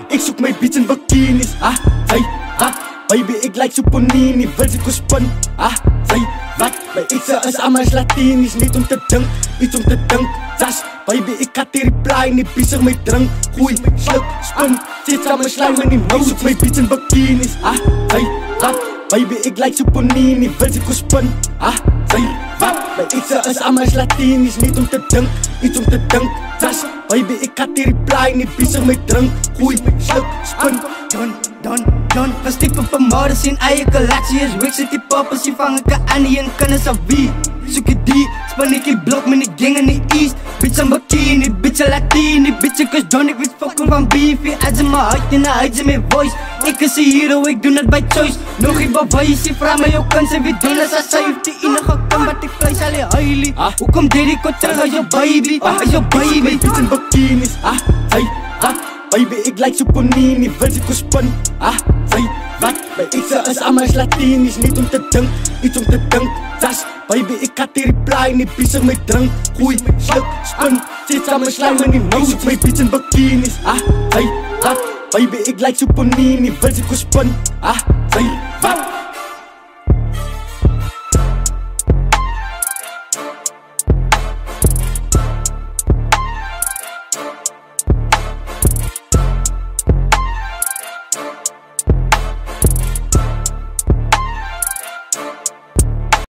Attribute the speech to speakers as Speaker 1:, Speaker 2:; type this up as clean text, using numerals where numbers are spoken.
Speaker 1: Ik zoek mijn beats in bikinis. Baby, ik like Suponini, wil ze ko spin. Wat? Bij eten is allemaal Latinisch, niet om te dunk, iets om te dunk. Das, baby, ik had die reply, niet bezig met drank. Gooi, sluk, spin, zit samen slijmen in die mouw. Ik zoek mijn beats in bikinis. Wat? Baby, ik like Suponini, wil ze ko spin. Wat? Bij eten is allemaal Latinisch, niet om te dunk, iets om te dunk. Das, baby, ik had die reply, niet bezig met drank. Gooi, sluk, spin.
Speaker 2: Don, gestippen vermoorden zijn eigen collectie is Wix zit die poppers, die vangen ka Annie en kunnen ze wie. Zoek je die, span ik die blok met die gang in die east. Bitch een bikini, bitch een latini, bitch een kus John, ik weet fucken van beefy. Uit in mijn hart en uit in mijn voice. Ik is een hero, ik doe het bij choice. Nog een bewijs, je vraagt mij ook kan ze weer doen als zij heeft die enige kan, maar ik prijs alleen huilie. Hoe komt dit, ik kom terug als je baby, als je baby.
Speaker 1: Bitch in bikinis, baby, ik like Suponini, wil ze ko spin. Wat? Bij eten is allemaal Latinisch, niet om te dunk, iets om te dunk. Das, baby, ik had die reply, niet bezig met drank. Gooi, sluk, spin, zit samen slijmen in die mouw. Ik zoek mijn beats in bikinis. Wat? Baby, ik like Suponini, wil ze ko spin.